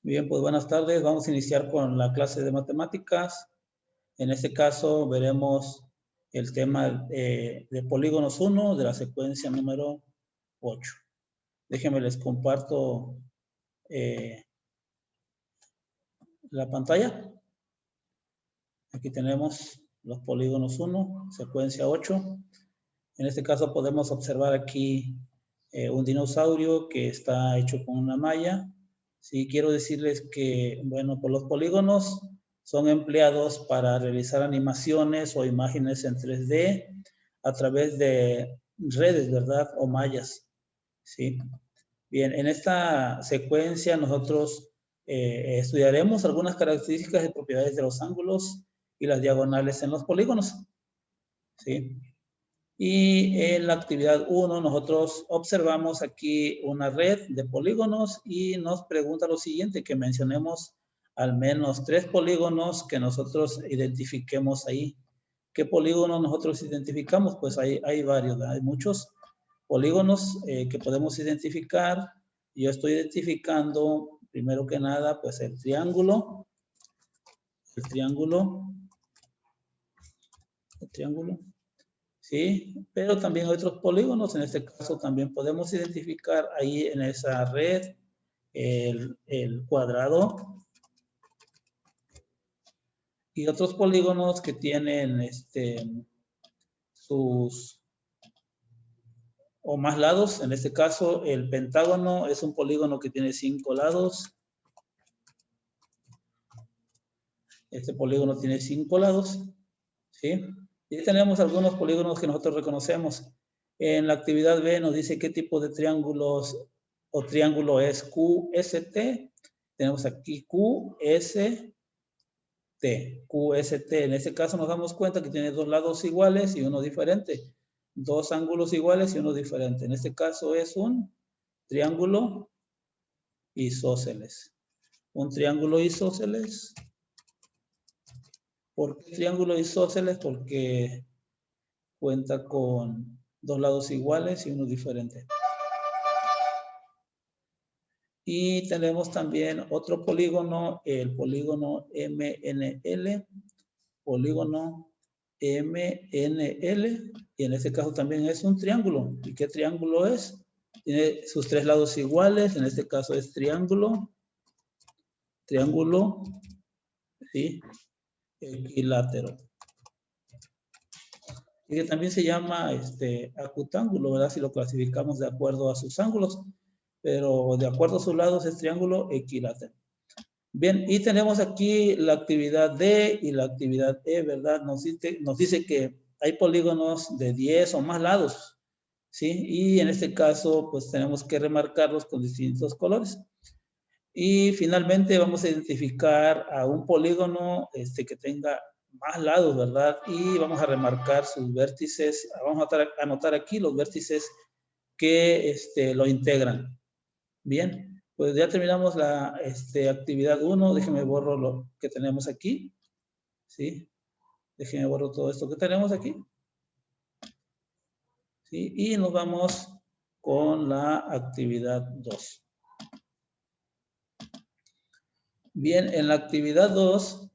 Bien, pues buenas tardes. Vamos a iniciar con la clase de matemáticas. En este caso veremos el tema de polígonos 1 de la secuencia número 8. Déjenme les comparto la pantalla. Aquí tenemos los polígonos 1, secuencia 8. En este caso podemos observar aquí un dinosaurio que está hecho con una malla. Sí, quiero decirles que, bueno, pues los polígonos son empleados para realizar animaciones o imágenes en 3D a través de redes, ¿verdad? O mallas, ¿sí? Bien, en esta secuencia nosotros estudiaremos algunas características y propiedades de los ángulos y las diagonales en los polígonos, ¿sí? Y en la actividad 1 nosotros observamos aquí una red de polígonos y nos pregunta lo siguiente, que mencionemos al menos 3 polígonos que nosotros identifiquemos ahí. ¿Qué polígonos nosotros identificamos? Pues hay varios, ¿verdad? Hay muchos polígonos que podemos identificar. Yo estoy identificando, primero que nada, pues el triángulo, ¿sí? Pero también hay otros polígonos, en este caso también podemos identificar ahí en esa red el cuadrado y otros polígonos que tienen sus o más lados. En este caso el pentágono es un polígono que tiene 5 lados. Este polígono tiene 5 lados, ¿sí? Y tenemos algunos polígonos que nosotros reconocemos. En la actividad B nos dice qué tipo de triángulos o triángulo es QST. Tenemos aquí QST. QST. En este caso nos damos cuenta que tiene 2 lados iguales y uno diferente. 2 ángulos iguales y uno diferente. En este caso es un triángulo isósceles. Un triángulo isósceles. ¿Por qué triángulo isósceles? Porque cuenta con 2 lados iguales y uno diferente. Y tenemos también otro polígono, el polígono MNL, polígono MNL, y en este caso también es un triángulo. ¿Y qué triángulo es? Tiene sus 3 lados iguales, en este caso es triángulo, ¿sí? Equilátero. Y que también se llama acutángulo, ¿verdad? Si lo clasificamos de acuerdo a sus ángulos, pero de acuerdo a sus lados es triángulo equilátero. Bien, y tenemos aquí la actividad D y la actividad E, ¿verdad? Nos dice que hay polígonos de 10 o más lados, ¿sí? Y en este caso, pues tenemos que remarcarlos con distintos colores. Y finalmente vamos a identificar a un polígono que tenga más lados, ¿verdad? Y vamos a remarcar sus vértices, vamos a anotar aquí los vértices que lo integran. Bien, pues ya terminamos la actividad 1. Déjenme borro lo que tenemos aquí, ¿sí? Déjenme borro todo esto que tenemos aquí, ¿sí? Y nos vamos con la actividad 2. Bien, en la actividad 2,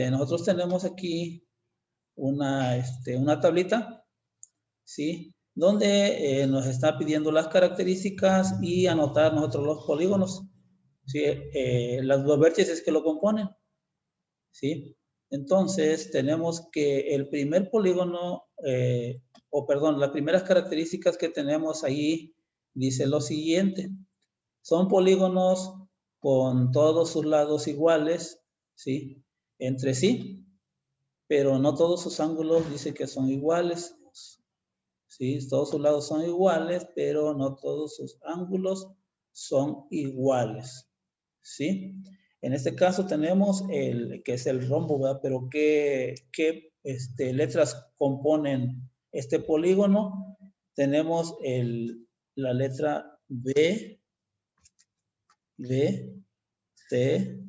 nosotros tenemos aquí una tablita, ¿sí? Donde nos está pidiendo las características y anotar nosotros los polígonos, ¿sí? Los vértices que lo componen, ¿sí? Entonces, tenemos que el primer polígono, las primeras características que tenemos ahí, dice lo siguiente. Son polígonos con todos sus lados iguales, ¿sí? Entre sí, pero no todos sus ángulos dice que son iguales, ¿sí? Todos sus lados son iguales, pero no todos sus ángulos son iguales, ¿sí? En este caso tenemos que es el rombo, ¿verdad? Pero ¿qué letras componen este polígono? Tenemos la letra B, C,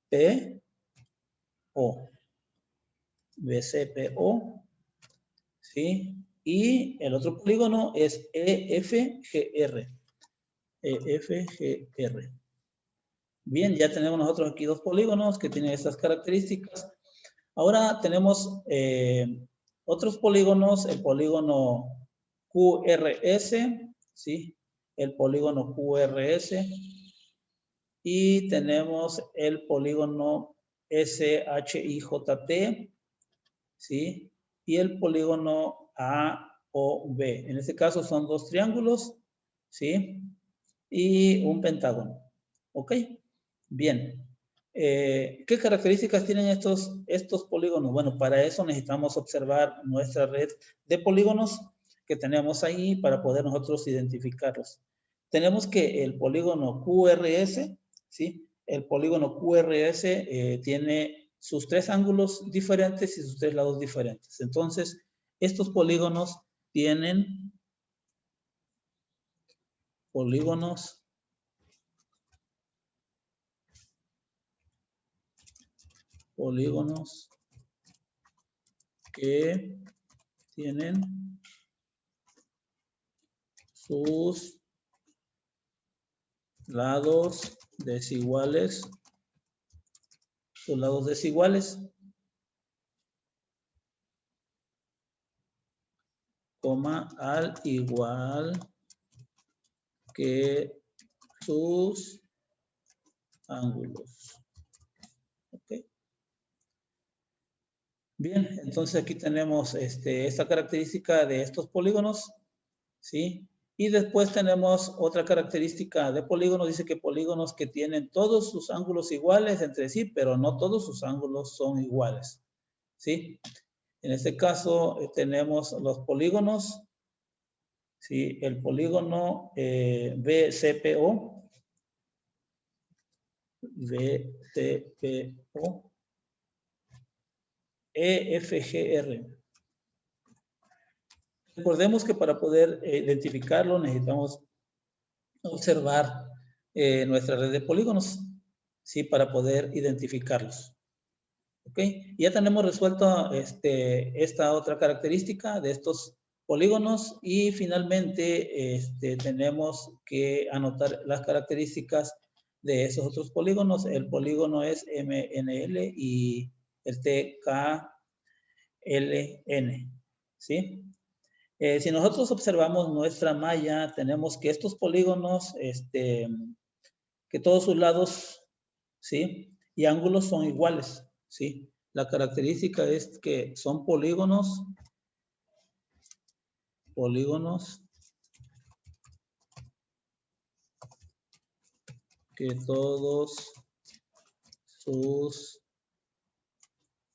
P, O. B, C, P, O, ¿sí? Y el otro polígono es E, F, G, R. EFGR. Bien, ya tenemos nosotros aquí dos polígonos que tienen estas características. Ahora tenemos otros polígonos, el polígono QRS, ¿sí? El polígono QRS. Y tenemos el polígono SHIJT, ¿sí? Y el polígono AOB. En este caso son dos triángulos, ¿sí? Y un pentágono. ¿Ok? Bien. ¿Qué características tienen estos polígonos? Bueno, para eso necesitamos observar nuestra red de polígonos que tenemos ahí para poder nosotros identificarlos. Tenemos que el polígono QRS, ¿sí? El polígono QRS tiene sus tres ángulos diferentes y sus tres lados diferentes. Entonces, estos polígonos tienen polígonos que tienen sus lados desiguales, coma, al igual que sus ángulos. ¿Ok? Bien, entonces aquí tenemos esta característica de estos polígonos, ¿sí? Y después tenemos otra característica de polígonos, dice que polígonos que tienen todos sus ángulos iguales entre sí, pero no todos sus ángulos son iguales, ¿sí? En este caso tenemos los polígonos, ¿sí? El polígono BCPO, EFGR. Recordemos que para poder identificarlo necesitamos observar nuestra red de polígonos, ¿sí? Para poder identificarlos. ¿Ok? Ya tenemos resuelto esta otra característica de estos polígonos y finalmente tenemos que anotar las características de esos otros polígonos. El polígono es MNL y el TKLN, ¿sí? Si nosotros observamos nuestra malla, tenemos que estos polígonos, que todos sus lados, ¿sí? Y ángulos son iguales, ¿sí? La característica es que son polígonos que todos sus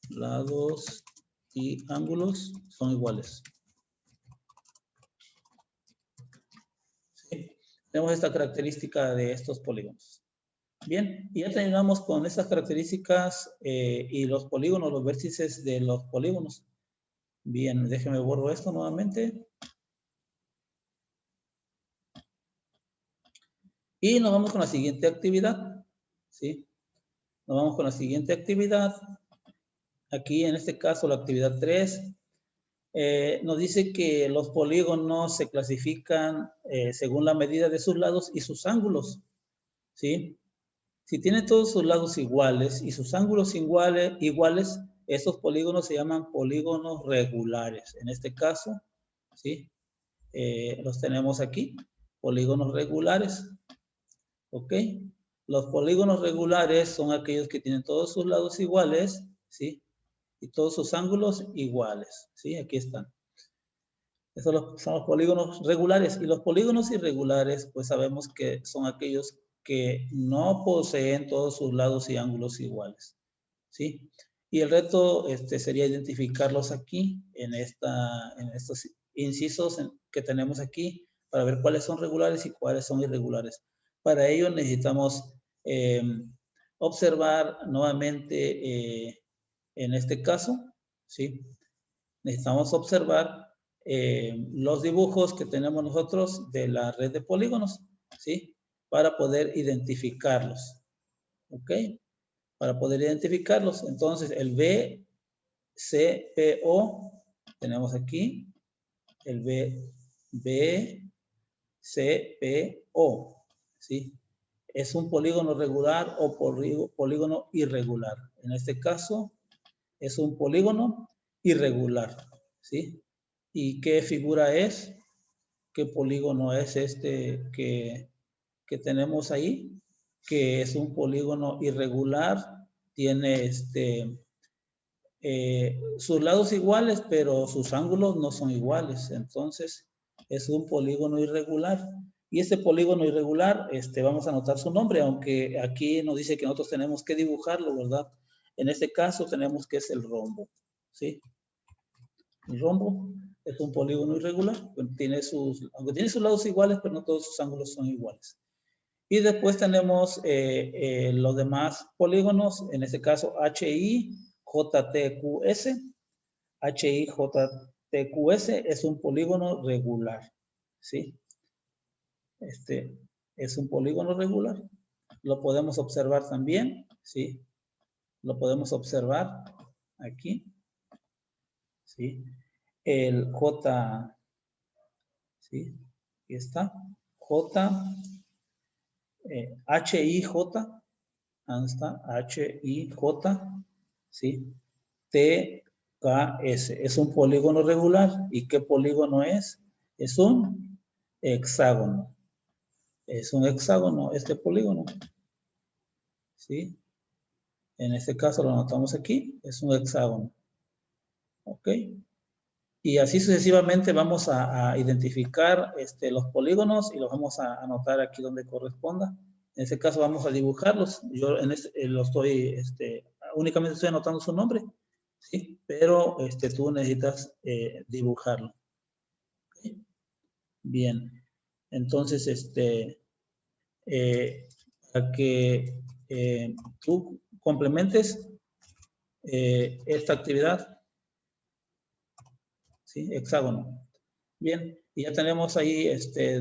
lados y ángulos son iguales. ¿Sí? Tenemos esta característica de estos polígonos. Bien, y ya terminamos con estas características y los polígonos, los vértices de los polígonos. Bien, déjeme borro esto nuevamente. Y nos vamos con la siguiente actividad, ¿sí? Nos vamos con la siguiente actividad. Aquí, en este caso, la actividad 3, nos dice que los polígonos se clasifican según la medida de sus lados y sus ángulos, ¿sí? Si tiene todos sus lados iguales y sus ángulos iguales, estos polígonos se llaman polígonos regulares. En este caso, ¿sí? Los tenemos aquí, polígonos regulares. ¿Ok? Los polígonos regulares son aquellos que tienen todos sus lados iguales, ¿sí? Y todos sus ángulos iguales, ¿sí? Aquí están. Esos son los polígonos regulares. Y los polígonos irregulares, pues sabemos que son aquellos que no poseen todos sus lados y ángulos iguales, ¿sí? Y el reto sería identificarlos aquí, en estos incisos que tenemos aquí, para ver cuáles son regulares y cuáles son irregulares. Para ello necesitamos observar nuevamente, en este caso, ¿sí? Necesitamos observar los dibujos que tenemos nosotros de la red de polígonos, ¿sí? Para poder identificarlos, ¿ok? Para poder identificarlos. Entonces, el BCPO, tenemos aquí el BCPO, ¿sí? Es un polígono regular o polígono irregular. En este caso, es un polígono irregular, ¿sí? ¿Y qué figura es? ¿Qué polígono es este que tenemos ahí? Que es un polígono irregular, tiene sus lados iguales, pero sus ángulos no son iguales. Entonces, es un polígono irregular. Y este polígono irregular, vamos a anotar su nombre, aunque aquí nos dice que nosotros tenemos que dibujarlo, ¿verdad? En este caso tenemos que es el rombo, ¿sí? El rombo es un polígono irregular, aunque tiene sus lados iguales, pero no todos sus ángulos son iguales. Y después tenemos los demás polígonos, en este caso HI, JTQS. HI, JTQS es un polígono regular, ¿sí? Es un polígono regular. Lo podemos observar también, ¿sí? Lo podemos observar aquí, ¿sí? El J, ¿sí? Aquí está. HIJ, ¿dónde está? HIJ, ¿sí? TKS. Es un polígono regular. ¿Y qué polígono es? Es un hexágono. Es un hexágono este polígono, ¿sí? En este caso lo anotamos aquí. Es un hexágono. ¿Ok? Y así sucesivamente vamos a identificar los polígonos y los vamos a anotar aquí donde corresponda. En este caso vamos a dibujarlos. Yo lo estoy, únicamente estoy anotando su nombre, ¿sí? Pero tú necesitas dibujarlo. ¿Okay? Bien. Entonces, para que tú complementes esta actividad, ¿sí? Hexágono. Bien, y ya tenemos ahí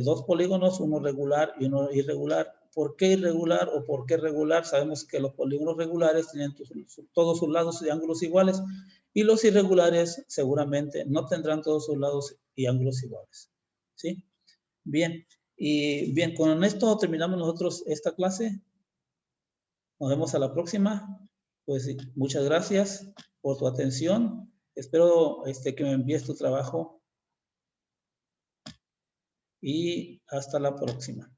dos polígonos, uno regular y uno irregular. ¿Por qué irregular o por qué regular? Sabemos que los polígonos regulares tienen todos sus lados y ángulos iguales, y los irregulares seguramente no tendrán todos sus lados y ángulos iguales. ¿Sí? Bien, y bien, con esto terminamos nosotros esta clase. Nos vemos a la próxima. Pues muchas gracias por tu atención. Espero que me envíes tu trabajo y hasta la próxima.